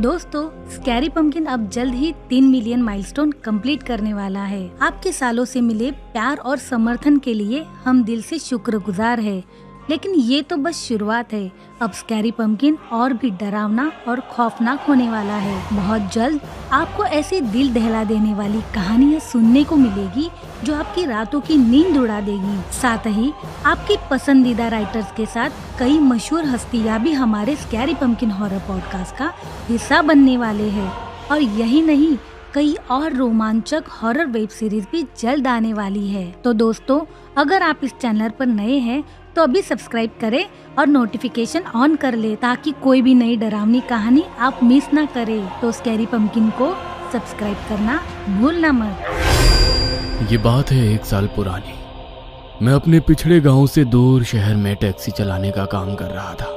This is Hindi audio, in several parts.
दोस्तों, स्कैरी पंपकिन अब जल्द ही 3 मिलियन माइलस्टोन कंप्लीट करने वाला है। आपके सालों से मिले प्यार और समर्थन के लिए हम दिल से शुक्रगुजार हैं। लेकिन ये तो बस शुरुआत है। अब स्कैरी पंपकिन और भी डरावना और खौफनाक होने वाला है। बहुत जल्द आपको ऐसे दिल दहला देने वाली कहानियाँ सुनने को मिलेगी जो आपकी रातों की नींद उड़ा देगी। साथ ही आपकी पसंदीदा राइटर्स के साथ कई मशहूर हस्तियाँ भी हमारे स्कैरी पंपकिन हॉरर पॉडकास्ट का हिस्सा बनने वाले हैं। और यही नहीं, कई और रोमांचक हॉरर वेब सीरीज भी जल्द आने वाली है। तो दोस्तों, अगर आप इस चैनल पर नए हैं तो अभी सब्सक्राइब करें और नोटिफिकेशन ऑन कर ले ताकि कोई भी नई डरावनी कहानी आप मिस ना करें। तो स्कैरी पंपकिन को सब्सक्राइब करना भूलना मत। ये बात है 1 साल पुरानी। मैं अपने पिछड़े गांव से दूर शहर में टैक्सी चलाने का काम कर रहा था।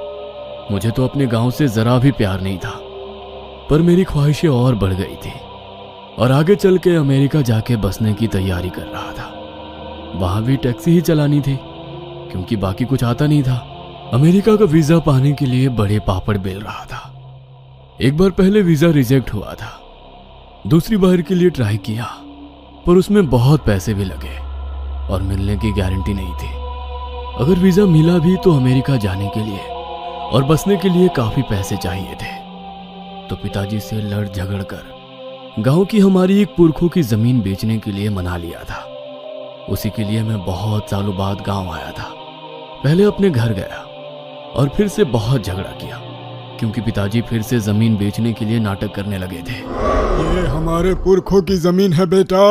मुझे तो अपने गांव से जरा भी प्यार नहीं था, पर मेरी ख्वाहिशें और बढ़ गई थी और आगे चल के अमेरिका जाके बसने की तैयारी कर रहा था। वहां भी टैक्सी ही चलानी थी क्योंकि बाकी कुछ आता नहीं था। अमेरिका का वीजा पाने के लिए बड़े पापड़ बेल रहा था। एक बार पहले वीजा रिजेक्ट हुआ था, दूसरी बार के लिए ट्राई किया, पर उसमें बहुत पैसे भी लगे और मिलने की गारंटी नहीं थी। अगर वीजा मिला भी तो अमेरिका जाने के लिए और बसने के लिए काफी पैसे चाहिए थे। तो पिताजी से लड़ झगड़ कर गांव की हमारी एक पुरखों की जमीन बेचने के लिए मना लिया था। उसी के लिए मैं बहुत सालों बाद गांव आया था। पहले अपने घर गया और फिर से बहुत झगड़ा किया क्योंकि पिताजी फिर से जमीन बेचने के लिए नाटक करने लगे थे। ये हमारे पुरखों की जमीन है बेटा,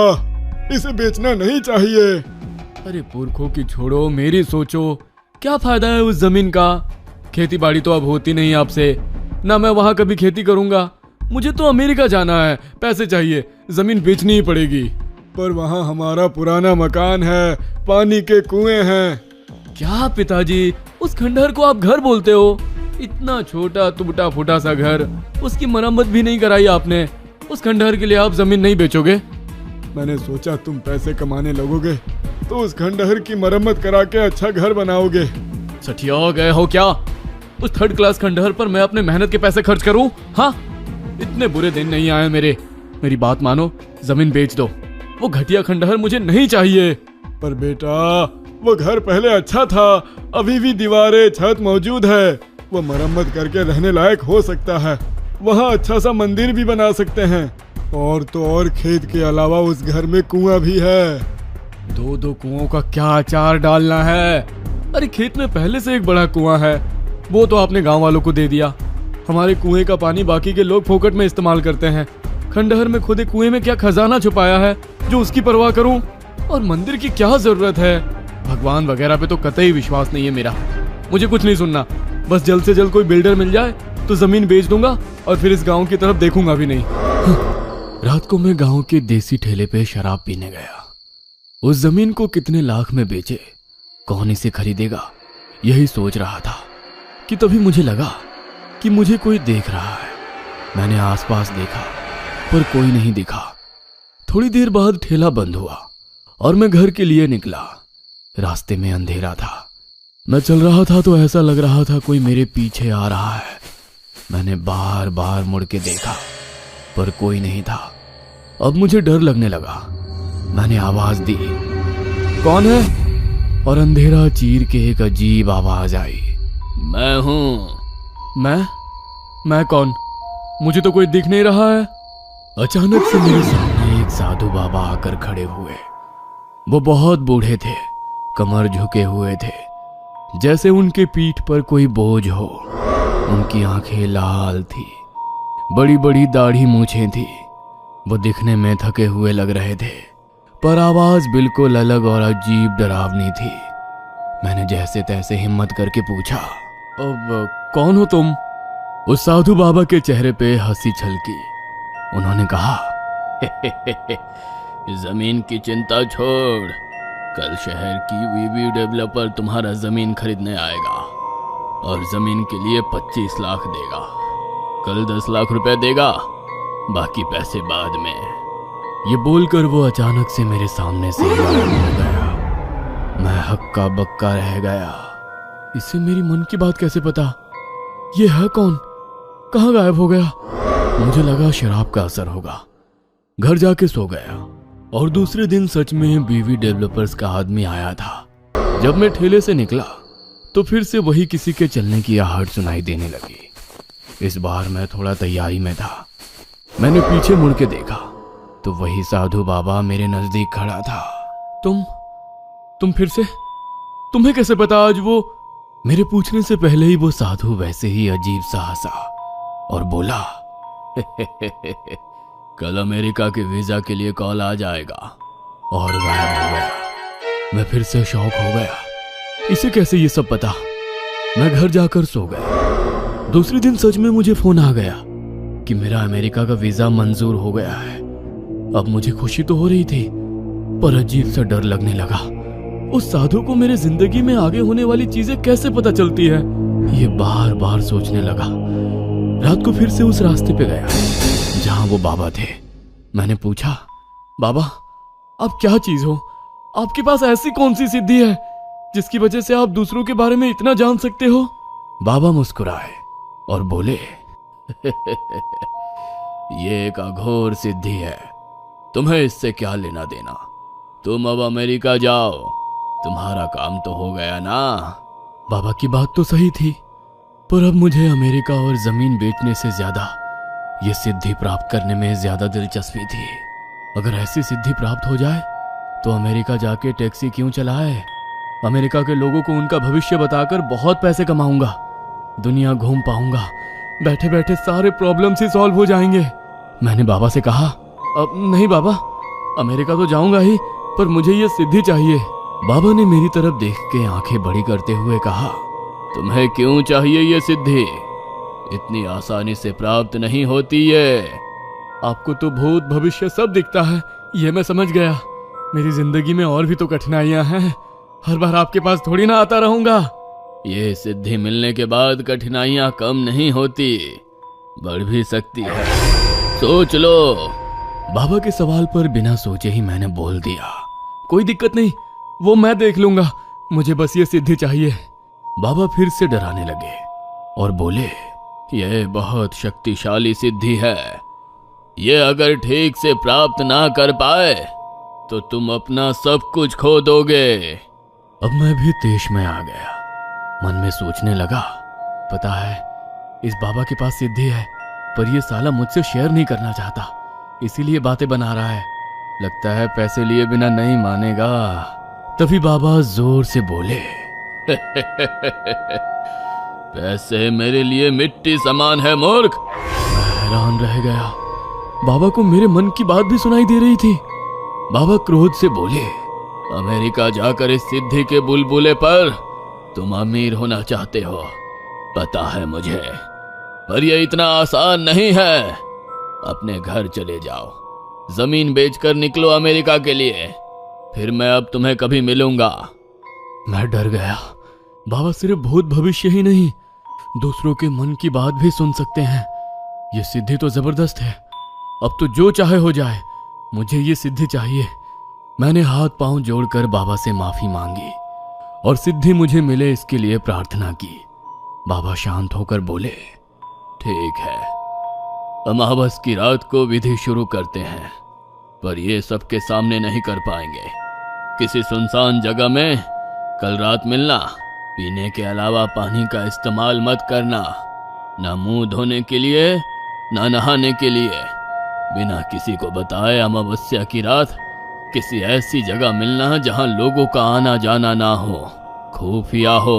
इसे बेचना नहीं चाहिए। अरे पुरखों की छोड़ो, मेरी सोचो। क्या फायदा है उस जमीन का? खेती बाड़ी तो अब होती नहीं आपसे, ना मैं वहां कभी खेती करूंगा। मुझे तो अमेरिका जाना है, पैसे चाहिए, जमीन बेचनी ही पड़ेगी। पर वहाँ हमारा पुराना मकान है, पानी के कुएं हैं। क्या पिताजी, उस खंडहर को आप घर बोलते हो? इतना छोटा टूटा फूटा सा घर, उसकी मरम्मत भी नहीं कराई आपने। उस खंडहर के लिए आप जमीन नहीं बेचोगे? मैंने सोचा तुम पैसे कमाने लगोगे तो उस खंडहर की मरम्मत करा के अच्छा घर बनाओगे। सठिया गए हो क्या? उस 3rd क्लास खंडहर पर मैं अपने मेहनत के पैसे खर्च करूं? हाँ, इतने बुरे दिन नहीं आए मेरे। मेरी बात मानो, जमीन बेच दो। वो घटिया खंडहर मुझे नहीं चाहिए। पर बेटा, वो घर पहले अच्छा था, अभी भी दीवारें छत मौजूद है। वो मरम्मत करके रहने लायक हो सकता है। वहाँ अच्छा सा मंदिर भी बना सकते हैं। और तो और खेत के अलावा उस घर में कुआं भी है। 2 कुओं का क्या अचार डालना है? अरे खेत में पहले से एक बड़ा कुआं है, वो तो आपने गांव वालों को दे दिया। हमारे कुएं का पानी बाकी के लोग फोकट में इस्तेमाल करते हैं। खंडहर में खुदे कुएं में क्या खजाना छुपाया है जो उसकी परवाह करूं? और मंदिर की क्या जरूरत है? भगवान वगैरह पे तो कतई विश्वास नहीं है मेरा। मुझे कुछ नहीं सुनना, बस जल्द से जल्द कोई बिल्डर मिल जाए तो जमीन बेच दूंगा और फिर इस गांव की तरफ देखूंगा भी नहीं। रात को मैं गांव के देसी ठेले पे शराब पीने गया। उस जमीन को कितने लाख में बेचे, कौन इसे खरीदेगा, यही सोच रहा था कि तभी मुझे लगा कि मुझे कोई देख रहा है। मैंने आसपास देखा पर कोई नहीं दिखा। थोड़ी देर बाद ठेला बंद हुआ और मैं घर के लिए निकला। रास्ते में अंधेरा था। मैं चल रहा था तो ऐसा लग रहा था कोई मेरे पीछे आ रहा है। मैंने बार बार मुड़ के देखा पर कोई नहीं था। अब मुझे डर लगने लगा। मैंने आवाज दी, कौन है? और अंधेरा चीर के एक अजीब आवाज आई, मैं हूं। मैं कौन? मुझे तो कोई दिख नहीं रहा है। अचानक से मेरे सामने एक साधु बाबा आकर खड़े हुए। वो बहुत बूढ़े थे, कमर झुके हुए थे, जैसे उनके पीठ पर कोई बोझ हो। उनकी आंखें लाल थी, बड़ी बड़ी दाढ़ी मूछें थी। वो दिखने में थके हुए लग रहे थे, पर आवाज बिल्कुल अलग और अजीब डरावनी थी। मैंने जैसे तैसे हिम्मत करके पूछा, अब कौन हो तुम? उस साधु बाबा के चेहरे पे हंसी छलकी। उन्होंने कहा, जमीन की चिंता छोड़, कल शहर की वीवी डेवलपर तुम्हारा जमीन खरीदने आएगा और जमीन के लिए 25 लाख देगा। कल 10 लाख रुपए देगा, बाकी पैसे बाद में। ये बोलकर वो अचानक से मेरे सामने से गायब हो गया। मैं हक्का बक्का रह गया। इसे मेरी मन की बात कैसे पता? ये है कौन? कहाँ गायब हो गया? मुझे लगा शराब का असर होगा। घर जाके सो गया और दूसरे दिन सच में बीवी डेवलपर्स का आदमी आया था। जब मैं ठेले से निकला तो फिर से वही किसी के चलने की आहट सुनाई देने लगी। इस बार मैं थोड़ा तैयारी में था। मैंने पीछे मुड़ के देखा तो वही साधु बाबा मेरे नजदीक खड़ा था। तुम फिर से? तुम्हें कैसे पता आज वो? मेरे पूछने से पहले ही वो साधु वैसे ही अजीब सा हंसा और बोला, कल अमेरिका के वीजा के लिए कॉल आ जाएगा। और गायब हो गया। मैं फिर से शॉक हो गया। इसे कैसे ये सब पता? मैं घर जाकर सो गया। दूसरे दिन सच में मुझे फोन आ गया कि मेरा अमेरिका का वीजा मंजूर हो गया है। अब मुझे खुशी तो हो रही थी, पर अजीब सा डर लगने लगा। उस साधु को मेरे जिंदगी में आगे होने वाली चीजें कैसे पता चलती है, ये बार बार सोचने लगा। रात को फिर से उस रास्ते पे गया जहां वो बाबा थे। मैंने पूछा, बाबा आप क्या चीज हो? आपके पास ऐसी कौन सी सिद्धि है जिसकी वजह से आप दूसरों के बारे में इतना जान सकते हो? बाबा मुस्कुराए और बोले, ये एक अघोर सिद्धि है, तुम्हें इससे क्या लेना देना? तुम अब अमेरिका जाओ, तुम्हारा काम तो हो गया ना। बाबा की बात तो सही थी, पर अब मुझे अमेरिका और जमीन बेचने से ज्यादा ये सिद्धि प्राप्त करने में ज्यादा दिलचस्पी थी। अगर ऐसी सिद्धि प्राप्त हो जाए तो अमेरिका जाके टैक्सी क्यों चलाए? अमेरिका के लोगों को उनका भविष्य बताकर बहुत पैसे कमाऊंगा, दुनिया घूम पाऊंगा, बैठे बैठे सारे प्रॉब्लम्स ही सॉल्व हो जाएंगे। मैंने बाबा से कहा, अब नहीं बाबा, अमेरिका तो जाऊंगा ही, पर मुझे ये सिद्धि चाहिए। बाबा ने मेरी तरफ देख के आंखें बड़ी करते हुए कहा, तुम्हें क्यों चाहिए ये सिद्धि? इतनी आसानी से प्राप्त नहीं होती ये। आपको तो भूत भविष्य सब दिखता है, ये मैं समझ गया। मेरी जिंदगी में और भी तो कठिनाइयां हैं, हर बार आपके पास थोड़ी ना आता रहूंगा। ये सिद्धि मिलने के बाद कठिनाइयां कम नहीं होती, बढ़ भी सकती है, सोच लो। बाबा के सवाल पर बिना सोचे ही मैंने बोल दिया, कोई दिक्कत नहीं, वो मैं देख लूंगा, मुझे बस ये सिद्धि चाहिए। बाबा फिर से डराने लगे और बोले, यह बहुत शक्तिशाली सिद्धि है, ये अगर ठीक से प्राप्त ना कर पाए तो तुम अपना सब कुछ खो दोगे। अब मैं भी देश में आ गया। मन में सोचने लगा, पता है इस बाबा के पास सिद्धि है, पर ये साला मुझसे शेयर नहीं करना चाहता, इसीलिए बातें बना रहा है। लगता है पैसे लिए बिना नहीं मानेगा। तभी बाबा जोर से बोले, पैसे मेरे लिए मिट्टी समान है मूर्ख। मैं हैरान रह गया। बाबा को मेरे मन की बात भी सुनाई दे रही थी। बाबा क्रोध से बोले, अमेरिका जाकर इस सिद्धि के बुलबुले पर तुम अमीर होना चाहते हो, पता है मुझे, पर यह इतना आसान नहीं है। अपने घर चले जाओ, जमीन बेचकर निकलो अमेरिका के लिए, फिर मैं अब तुम्हें कभी मिलूंगा। मैं डर गया। बाबा सिर्फ भूत भविष्य ही नहीं, दूसरों के मन की बात भी सुन सकते हैं। ये सिद्धि तो जबरदस्त है, अब तो जो चाहे हो जाए, मुझे ये सिद्धि चाहिए। मैंने हाथ पांव जोड़कर बाबा से माफी मांगी और सिद्धि मुझे मिले इसके लिए प्रार्थना की। बाबा शांत होकर बोले, ठीक है, अमावस की रात को विधि शुरू करते हैं, पर ये सबके सामने नहीं कर पाएंगे। किसी सुनसान जगह में कल रात मिलना। पीने के अलावा पानी का इस्तेमाल मत करना, ना मुंह धोने के लिए ना नहाने के लिए। बिना किसी को बताए अमावस्या की रात किसी ऐसी जगह मिलना जहां लोगों का आना जाना ना हो, खुफिया हो,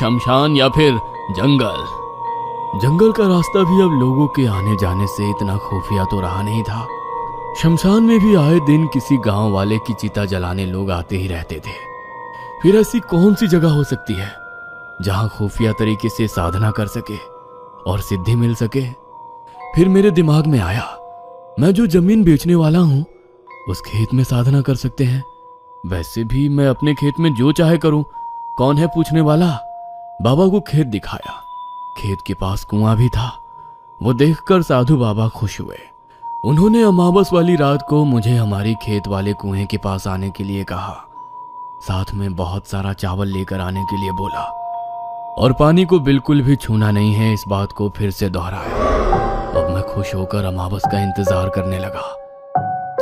शमशान या फिर जंगल। जंगल का रास्ता भी अब लोगों के आने जाने से इतना खुफिया तो रहा नहीं था। शमशान में भी आए दिन किसी गांव वाले की चिता जलाने लोग आते ही रहते थे। फिर ऐसी कौन सी जगह हो सकती है जहां खुफिया तरीके से साधना कर सके और सिद्धि मिल सके? फिर मेरे दिमाग में आया, मैं जो जमीन बेचने वाला हूं उस खेत में साधना कर सकते हैं। वैसे भी मैं अपने खेत में जो चाहे करूं, कौन है पूछने वाला। बाबा को खेत दिखाया। खेत के पास कुआं भी था। वो देखकर साधु बाबा खुश हुए। उन्होंने अमावस वाली रात को मुझे हमारी खेत वाले कुएं के पास आने के लिए कहा। साथ में बहुत सारा चावल लेकर आने के लिए बोला और पानी को बिल्कुल भी छूना नहीं है, इस बात को फिर से दोहराया। अब मैं मैं खुश होकर अमावस का इंतजार करने लगा।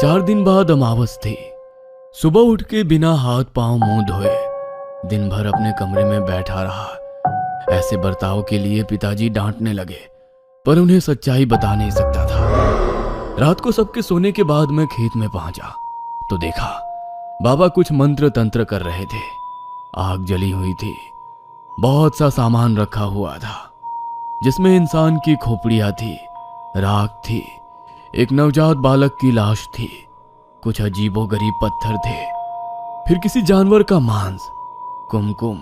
4 दिन बाद अमावस थी। सुबह उठ के बिना हाथ पांव मुंह धोए दिन भर अपने कमरे में बैठा रहा। ऐसे बर्ताव के लिए पिताजी डांटने लगे, पर उन्हें सच्चाई बता नहीं सकता था। रात को सबके सोने के बाद मैं खेत में पहुंचा तो देखा बाबा कुछ मंत्र तंत्र कर रहे थे। आग जली हुई थी, बहुत सा सामान रखा हुआ था जिसमें इंसान की खोपड़ियां थी, राख थी, एक नवजात बालक की लाश थी, कुछ अजीबोगरीब पत्थर थे, फिर किसी जानवर का मांस, कुमकुम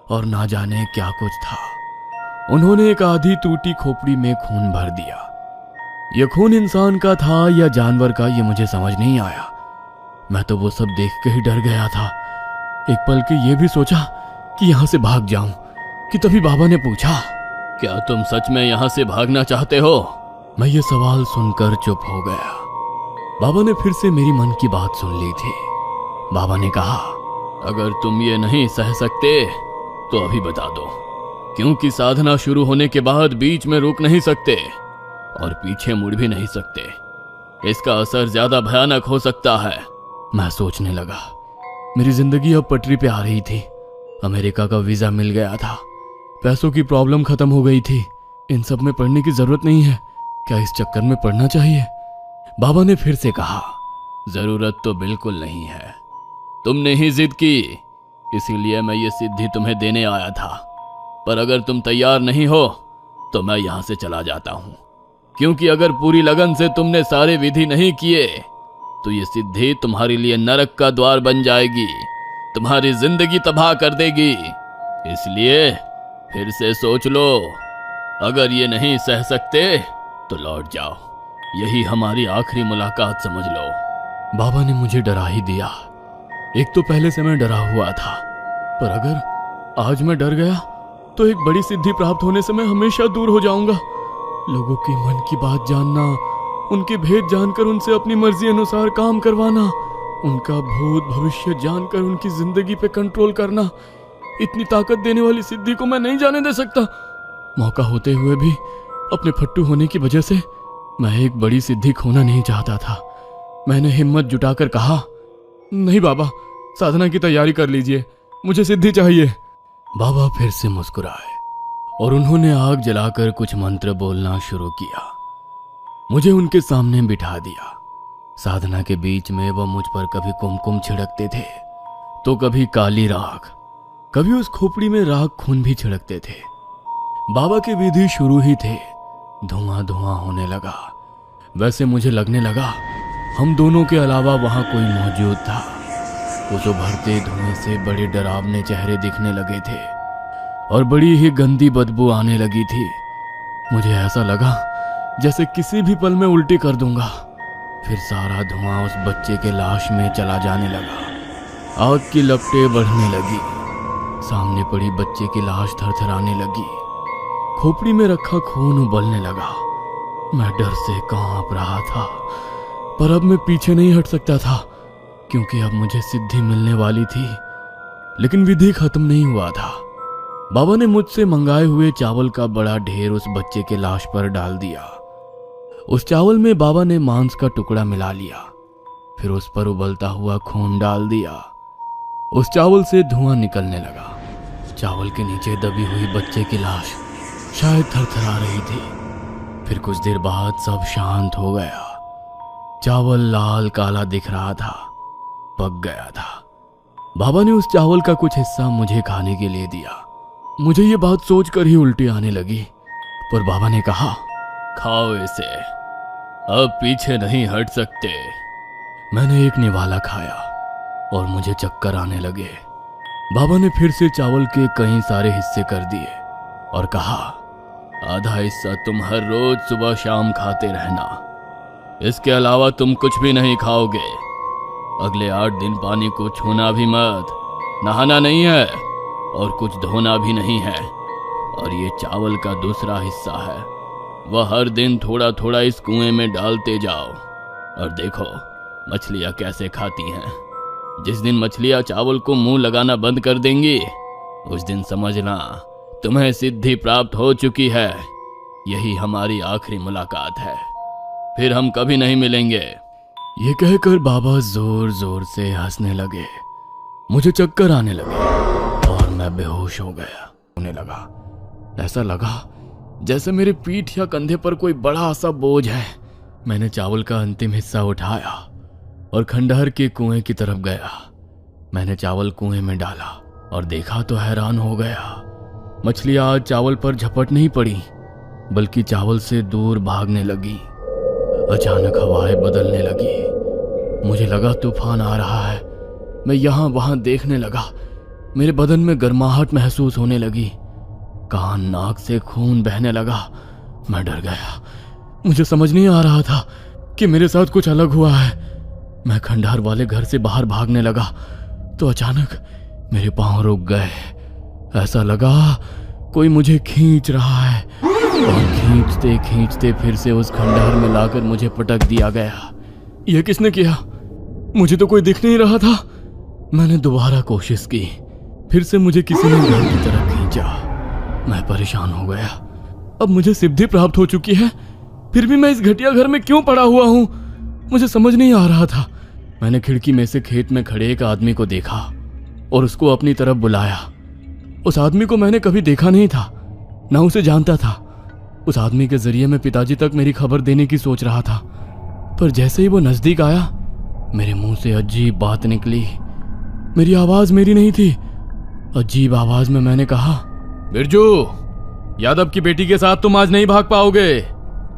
और ना जाने क्या कुछ था। उन्होंने एक आधी टूटी खोपड़ी में खून भर दिया। यह खून इंसान का था या जानवर का, यह मुझे समझ नहीं आया। मैं तो वो सब देख के ही डर गया था। एक पल के ये भी सोचा कि यहां से भाग जाऊं कि तभी बाबा ने पूछा, क्या तुम सच में यहां से भागना चाहते हो? मैं ये सवाल सुनकर चुप हो गया। बाबा ने फिर से मेरी मन की बात सुन ली थी। बाबा ने कहा, अगर तुम ये नहीं सह सकते तो अभी बता दो, क्योंकि साधना शुरू होने के बाद बीच में रुक नहीं सकते और पीछे मुड़ भी नहीं सकते। इसका असर ज्यादा भयानक हो सकता है। मैं सोचने लगा, मेरी जिंदगी अब पटरी पे आ रही थी। अमेरिका का वीजा मिल गया था, पैसों की प्रॉब्लम खत्म हो गई थी। इन सब में पढ़ने की जरूरत नहीं है, क्या इस चक्कर में पढ़ना चाहिए? बाबा ने फिर से कहा, जरूरत तो बिल्कुल नहीं है, तुमने ही जिद की, इसीलिए मैं ये सिद्धि तुम्हें देने आया था। पर अगर तुम तैयार नहीं हो तो मैं यहां से चला जाता हूं, क्योंकि अगर पूरी लगन से तुमने सारे विधि नहीं किए तो ये सिद्धि तुम्हारे लिए नरक का द्वार बन जाएगी, तुम्हारी जिंदगी तबाह कर देगी। इसलिए फिर से सोच लो, अगर ये नहीं सह सकते तो लौट जाओ, यही हमारी आखिरी मुलाकात समझ लो। बाबा ने मुझे डरा ही दिया। एक तो पहले से मैं डरा हुआ था, पर अगर आज मैं डर गया तो एक बड़ी सिद्धि प्राप्त होने से मैं हमेशा दूर हो जाऊंगा। लोगों की मन की बात जानना, उनके भेद जानकर उनसे अपनी मर्जी अनुसार काम करवाना, उनका भूत भविष्य जानकर उनकी जिंदगी पे कंट्रोल करना, इतनी ताकत देने वाली सिद्धि को मैं नहीं जाने दे सकता। मौका होते हुए भी अपने फट्टू होने की वजह से मैं एक बड़ी सिद्धि खोना नहीं चाहता था। मैंने हिम्मत जुटाकर कहा, नहीं बाबा, साधना की तैयारी कर लीजिए, मुझे सिद्धि चाहिए। बाबा फिर से मुस्कुराए और उन्होंने आग जलाकर कुछ मंत्र बोलना शुरू किया। मुझे उनके सामने बिठा दिया। साधना के बीच में वह मुझ पर कभी कुमकुम छिड़कते थे तो कभी काली राख, कभी उस खोपड़ी में राख खून भी छिड़कते थे। बाबा की विधि शुरू ही थे, धुआं धुआं होने लगा। वैसे मुझे लगने लगा हम दोनों के अलावा वहां कोई मौजूद था। उस उभरते धुएं से बड़े डरावने चेहरे दिखने लगे थे और बड़ी ही गंदी बदबू आने लगी थी। मुझे ऐसा लगा जैसे किसी भी पल में उल्टी कर दूंगा। फिर सारा धुआं उस बच्चे के लाश में चला जाने लगा। आग की लपटें बढ़ने लगी। सामने पड़ी बच्चे की लाश थरथराने लगी। खोपड़ी में रखा खून उबलने लगा। मैं डर से कांप रहा था, पर अब मैं पीछे नहीं हट सकता था, क्योंकि अब मुझे सिद्धि मिलने वाली थी। लेकिन विधि खत्म नहीं हुआ था। बाबा ने मुझसे मंगाए हुए चावल का बड़ा ढेर उस बच्चे के लाश पर डाल दिया। उस चावल में बाबा ने मांस का टुकड़ा मिला लिया, फिर उस पर उबलता हुआ खून डाल दिया। उस चावल से धुआं निकलने लगा। चावल के नीचे दबी हुई बच्चे की लाश शायद थरथरा रही थी। फिर कुछ देर बाद सब शांत हो गया। चावल लाल काला दिख रहा था, पक गया था। बाबा ने उस चावल का कुछ हिस्सा मुझे खाने के लिए दिया। मुझे ये बात सोचकर ही उल्टी आने लगी, पर बाबा ने कहा, खाओ इसे, अब पीछे नहीं हट सकते। मैंने एक निवाला खाया और मुझे चक्कर आने लगे। बाबा ने फिर से चावल के कई सारे हिस्से कर दिए और कहा, आधा हिस्सा तुम हर रोज सुबह शाम खाते रहना, इसके अलावा तुम कुछ भी नहीं खाओगे। अगले 8 दिन पानी को छूना भी मत, नहाना नहीं है और कुछ धोना भी नहीं है। और ये चावल का दूसरा हिस्सा है, वह हर दिन थोड़ा थोड़ा इस कुएं में डालते जाओ और देखो मछलियां कैसे खाती हैं। जिस दिन मछलियां चावल को मुंह लगाना बंद कर देंगी, उस दिन समझना तुम्हें सिद्धि प्राप्त हो चुकी है। यही हमारी आखिरी मुलाकात है, फिर हम कभी नहीं मिलेंगे। ये कहकर बाबा जोर जोर से हंसने लगे। मुझे चक्कर आने लगे और मैं बेहोश हो गया। होने लगा, ऐसा लगा जैसे मेरे पीठ या कंधे पर कोई बड़ा सा बोझ है। मैंने चावल का अंतिम हिस्सा उठाया और खंडहर के कुएं की तरफ गया। मैंने चावल कुएं में डाला और देखा तो हैरान हो गया। मछलियां आज चावल पर झपट नहीं पड़ी, बल्कि चावल से दूर भागने लगी। अचानक हवाएं बदलने लगी। मुझे लगा तूफान आ रहा है। मैं यहाँ वहां देखने लगा। मेरे बदन में गर्माहट महसूस होने लगी। कान नाक से खून बहने लगा। मैं डर गया। मुझे समझ नहीं आ रहा था कि मेरे साथ कुछ अलग हुआ है। मैं खंडहर वाले घर से बाहर भागने लगा तो अचानक मेरे पांव रुक गए। ऐसा लगा कोई मुझे खींच रहा है और खींचते खींचते फिर से उस खंडहर में लाकर मुझे पटक दिया गया। यह किसने किया? मुझे तो कोई दिख नहीं रहा था। मैंने दोबारा कोशिश की। फिर से मुझे किसी ने घर की तरफ खींचा। मैं परेशान हो गया। अब मुझे सिद्धि प्राप्त हो चुकी है, फिर भी मैं इस घटिया घर में क्यों पड़ा हुआ हूं? मुझे समझ नहीं आ रहा था। मैंने खिड़की में से खेत में खड़े एक आदमी को देखा और उसको अपनी तरफ बुलाया। उस आदमी को मैंने कभी देखा नहीं था, ना उसे जानता था। उस आदमी के जरिए मैं पिताजी तक मेरी खबर देने की सोच रहा था, पर जैसे ही वो नजदीक आया मेरे मुंह से अजीब बात निकली। मेरी आवाज मेरी नहीं थी। अजीब आवाज में मैंने कहा, बिरजू, यादव की बेटी के साथ तुम आज नहीं भाग पाओगे।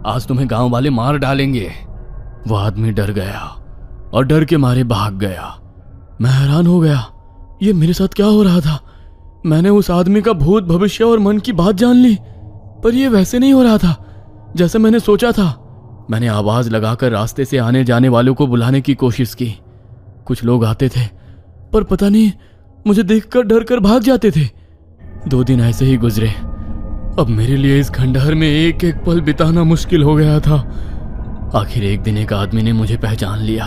आज तुम्हें गांव वाले मार डालेंगे। वो आदमी डर गया और डर के मारे भाग गया। मैं हैरान हो गया, ये मेरे साथ क्या हो रहा था? मैंने उस आदमी का भूत, भविष्य और मन की बात जान ली, पर यह वैसे नहीं हो रहा था जैसे मैंने सोचा था। मैंने आवाज लगाकर रास्ते से आने जाने वालों को बुलाने की कोशिश की। कुछ लोग आते थे, पर पता नहीं मुझे देखकर डर कर भाग जाते थे। 2 दिन ऐसे ही गुजरे। अब मेरे लिए इस खंडहर में एक एक पल बिताना मुश्किल हो गया था। आखिर एक दिन एक आदमी ने मुझे पहचान लिया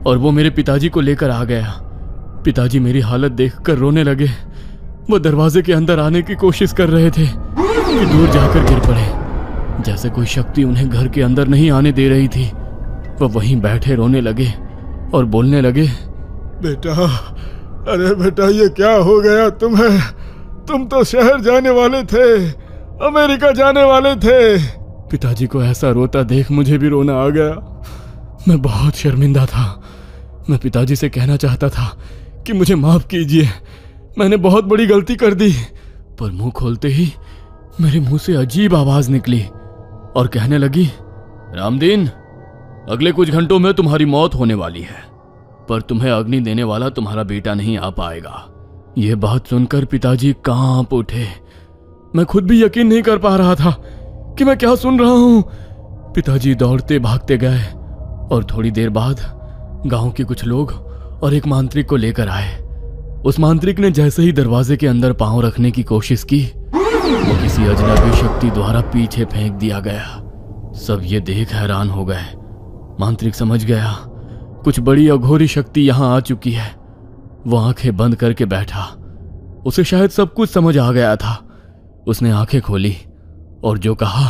और वो मेरे पिताजी को लेकर आ गया। पिताजी मेरी हालत देखकर रोने लगे। वो दरवाजे के अंदर आने की कोशिश कर रहे थे कि दूर जाकर गिर पड़े। जैसे कोई शक्ति उन्हें घर के अंदर नहीं आने दे रही थी। वो वहीं बैठे रोने लगे और बोलने लगे, बेटा, अरे बेटा, ये क्या हो गया तुम्हें? तुम तो शहर जाने वाले थे, अमेरिका जाने वाले थे। पिताजी को ऐसा रोता देख मुझे भी रोना आ गया। मैं बहुत शर्मिंदा था। मैं पिताजी से कहना चाहता था कि मुझे माफ कीजिए, मैंने बहुत बड़ी गलती कर दी। पर मुंह खोलते ही मेरे मुंह से अजीब आवाज निकली और कहने लगी, रामदीन, अगले कुछ घंटों में तुम्हारी मौत होने वाली है, पर तुम्हें अग्नि देने वाला तुम्हारा बेटा नहीं आ पाएगा। यह बात सुनकर पिताजी कांप उठे। मैं खुद भी यकीन नहीं कर पा रहा था कि मैं क्या सुन रहा हूं। पिताजी दौड़ते भागते गए और थोड़ी देर बाद गांव के कुछ लोग और एक मांत्रिक को लेकर आए। उस मांत्रिक ने जैसे ही दरवाजे के अंदर पांव रखने की कोशिश की, वो किसी अजनबी शक्ति द्वारा पीछे फेंक दिया गया। सब ये देख हैरान हो गए। मांत्रिक समझ गया कुछ बड़ी अघोरी शक्ति यहां आ चुकी है। वो आंखें बंद करके बैठा। उसे शायद सब कुछ समझ आ गया था। उसने आंखें खोली और जो कहा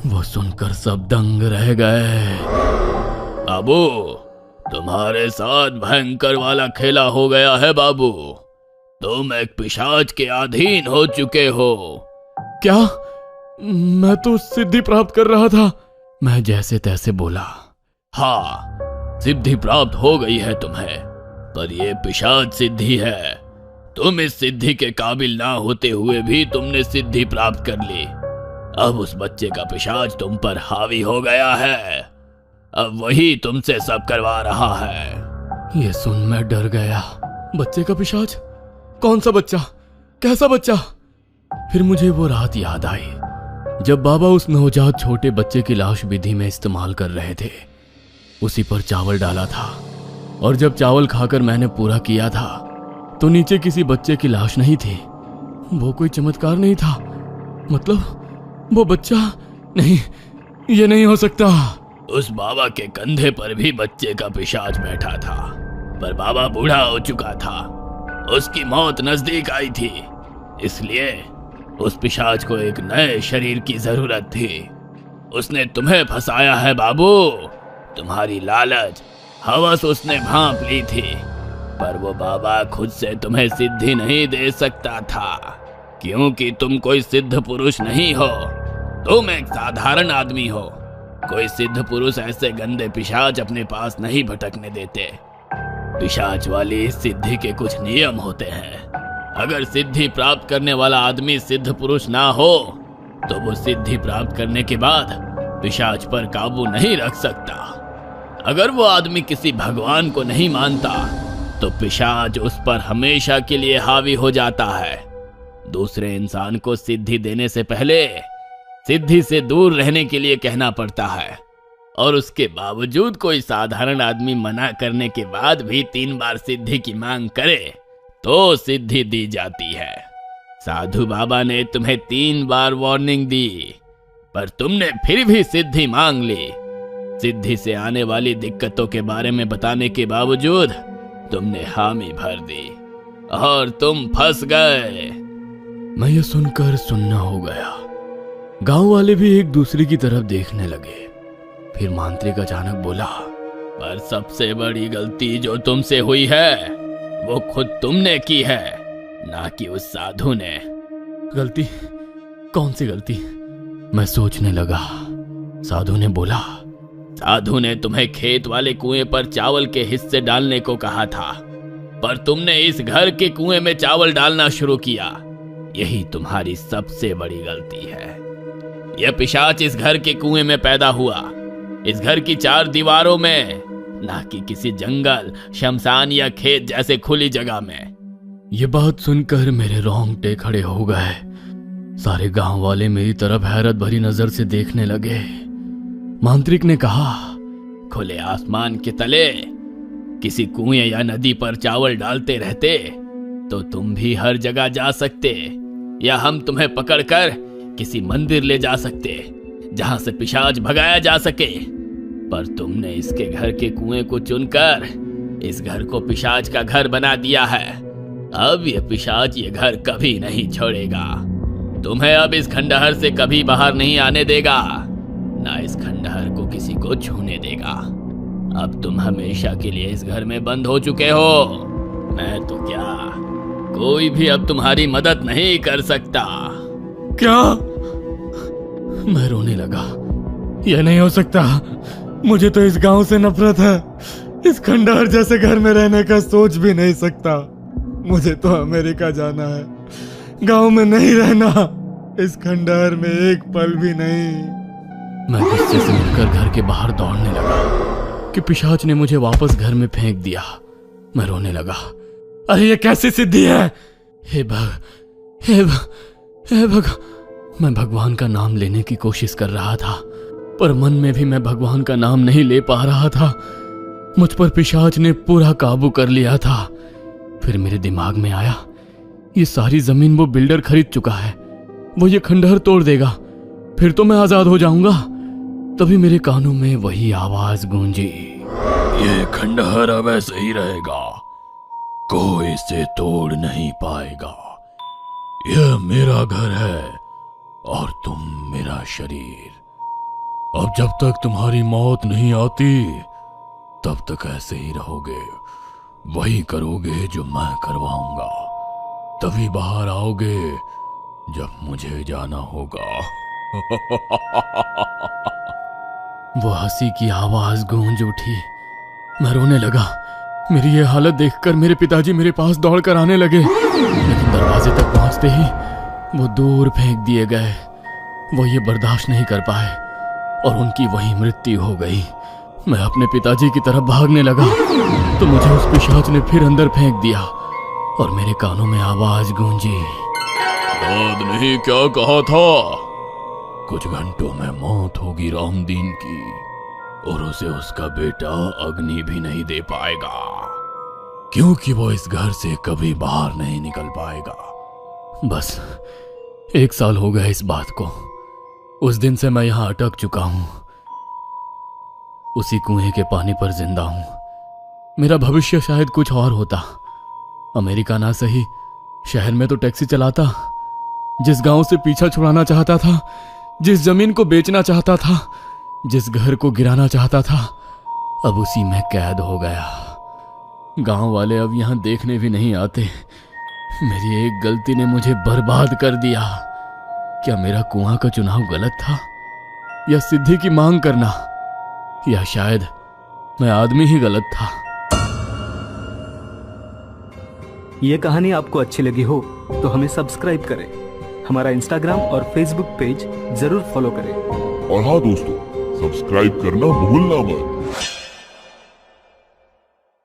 वो सुनकर सब दंग रह गए। बाबू, तुम्हारे साथ भयंकर वाला खेला हो गया है बाबू। तुम एक पिशाच के अधीन हो चुके हो। क्या? मैं तो सिद्धि प्राप्त कर रहा था। मैं जैसे तैसे बोला, हाँ, सिद्धि प्राप्त हो गई है तुम्हें, पर यह पिशाच सिद्धि है। तुम इस सिद्धि के काबिल ना होते हुए भी तुमने सिद्धि प्राप्त कर ली। अब उस बच्चे का पिशाच तुम पर हावी हो गया है। अब वही तुमसे सब करवा रहा है। ये सुन मैं डर गया। बच्चे का पिशाच? कौन सा बच्चा? कैसा बच्चा? फिर मुझे वो रात याद आई जब बाबा उस नवजात छोटे बच्चे की लाश विधि में इस्तेमाल कर रहे थे। उसी पर चावल डाला था और जब चावल खाकर मैंने पूरा किया था तो नीचे किसी बच्चे की लाश नहीं थी। वो कोई चमत्कार नहीं था। मतलब वो बच्चा नहीं, ये नहीं हो सकता। उस बाबा के कंधे पर भी बच्चे का पिशाच बैठा था, पर बाबा बूढ़ा हो चुका था। उसकी मौत नजदीक आई थी, इसलिए उस पिशाच को एक नए शरीर की जरूरत थी। उसने तुम्हें फंसाया है बाबू। तुम्हारी लालच, हवस उसने भांप ली थी, पर वो बाबा खुद से तुम्हें सिद्धि नहीं दे सकता था, क्योंकि तुम कोई सिद्ध पुरुष नहीं हो। तुम एक साधारण आदमी हो। कोई सिद्ध पुरुष ऐसे गंदे पिशाच अपने पास नहीं भटकने देते। पिशाच वाली सिद्धि के कुछ नियम होते हैं। अगर सिद्धि प्राप्त करने वाला आदमी सिद्ध पुरुष ना हो तो वो सिद्धि प्राप्त करने के बाद पिशाच पर काबू नहीं रख सकता। अगर वो आदमी किसी भगवान को नहीं मानता तो पिशाच उस पर हमेशा के लिए हावी हो जाता है। दूसरे इंसान को सिद्धि देने से पहले सिद्धि से दूर रहने के लिए कहना पड़ता है, और उसके बावजूद कोई साधारण आदमी मना करने के बाद भी 3 बार सिद्धि की मांग करे तो सिद्धि दी जाती है। साधु बाबा ने तुम्हें 3 बार वार्निंग दी, पर तुमने फिर भी सिद्धि मांग ली। सिद्धि से आने वाली दिक्कतों के बारे में बताने के बावजूद तुमने हामी भर दी और तुम फंस गए। मैं ये सुनकर सुनना हो गया। गांव वाले भी एक दूसरे की तरफ देखने लगे। फिर मांत्रिक अचानक बोला, पर सबसे बड़ी गलती जो तुमसे हुई है वो खुद तुमने की है, ना कि उस साधु ने। गलती? कौन सी गलती? मैं सोचने लगा। साधु ने बोला, साधु ने तुम्हें खेत वाले कुएं पर चावल के हिस्से डालने को कहा था, पर तुमने इस घर के कुएं में चावल डालना शुरू किया। यही तुम्हारी सबसे बड़ी गलती है। यह पिशाच इस घर के कुएं में पैदा हुआ, इस घर की 4 दीवारों में, ना कि किसी जंगल, शमशान या खेत जैसे खुली जगह में। ये बात सुनकर मेरे रोंगटे खड़े हो गए। सारे गांव वाले मेरी तरफ हैरत भरी नजर से देखने लगे। मांत्रिक ने कहा, खुले आसमान के तले किसी कुएं या नदी पर चावल डालते रहते तो तुम भी हर जगह जा सकते, या हम तुम्हें पकड़कर किसी मंदिर ले जा सकते जहां से पिशाच भगाया जा सके। पर तुमने इसके घर के कुएं को चुनकर इस घर को पिशाच का घर बना दिया है। अब ये पिशाच ये घर कभी नहीं छोड़ेगा। तुम्हें अब इस खंडहर से कभी बाहर नहीं आने देगा, ना इस खंडहर को किसी को छूने देगा। अब तुम हमेशा के लिए इस घर में बंद हो चुके हो। मैं तो क्या, कोई भी अब तुम्हारी मदद नहीं कर सकता। क्या? मैं रोने लगा। यह नहीं हो सकता। मुझे तो इस गांव से नफरत है। इस खंडहर जैसे घर में रहने का सोच भी नहीं सकता। मुझे तो अमेरिका जाना है, गांव में नहीं रहना, इस खंडहर में एक पल भी नहीं। मैं गुस्से से उठकर घर के बाहर दौड़ने लगा कि पिशाच ने मुझे वापस घर में फेंक दिया। मैं रोने लगा, अरे ये कैसी सिद्धि है? हे भग, मैं भगवान का नाम लेने की कोशिश कर रहा था, पर मन में भी मैं भगवान का नाम नहीं ले पा रहा था। मुझ पर पिशाच ने पूरा काबू कर लिया था। फिर मेरे दिमाग में आया, ये सारी जमीन वो बिल्डर खरीद चुका है, वो ये खंडहर तोड़ देगा, फिर तो मैं आजाद हो जाऊंगा। तभी मेरे कानों में वही आवाज गूंजी, ये खंडहर अब ऐसे ही रहेगा, कोई इसे तोड़ नहीं पाएगा। यह मेरा घर है और तुम मेरा शरीर। अब जब तक तुम्हारी मौत नहीं आती तब तक ऐसे ही रहोगे, वही करोगे जो मैं करवाऊंगा। तभी बाहर आओगे जब मुझे जाना होगा। वो हंसी की आवाज गूंज उठी। मैं रोने लगा। मेरी ये हालत देखकर मेरे पिताजी मेरे पास दौड़कर आने लगे, लेकिन दरवाजे तक पहुंचते ही वो दूर फेंक दिए गए। वो ये बर्दाश्त नहीं कर पाए और उनकी वही मृत्यु हो गई। मैं अपने पिताजी की तरफ भागने लगा तो मुझे उस पिशाच ने फिर अंदर फेंक दिया और मेरे कानों में आवाज गूंजी, याद नहीं क्या कहा था? कुछ घंटों में मौत होगी रामदीन की, और उसे उसका बेटा अग्नि भी नहीं दे पाएगा, क्योंकि वो इस घर से कभी बाहर नहीं निकल पाएगा। बस 1 साल हो गया इस बात को। उस दिन से मैं यहाँ अटक चुका हूँ, उसी कुएं के पानी पर जिंदा हूँ। मेरा भविष्य शायद कुछ और होता। अमेरिका ना सही, शहर में तो टैक्सी चलाता, जिस गांव से पीछा छुड़ाना चाहता था, जिस जमीन को बेचना चाहता था, जिस घर को गिराना चाहता था, अब उसी में कैद हो गया। गांव वाले अब यहां देखने भी नहीं आते। मेरी एक गलती ने मुझे बर्बाद कर दिया। क्या मेरा कुआं का चुनाव गलत था, या सिद्धि की मांग करना, या शायद मैं आदमी ही गलत था। ये कहानी आपको अच्छी लगी हो तो हमें सब्सक्राइब करें, हमारा इंस्टाग्राम और फेसबुक पेज जरूर फॉलो करें। और हाँ दोस्तों, सब्सक्राइब करना भूलना मत।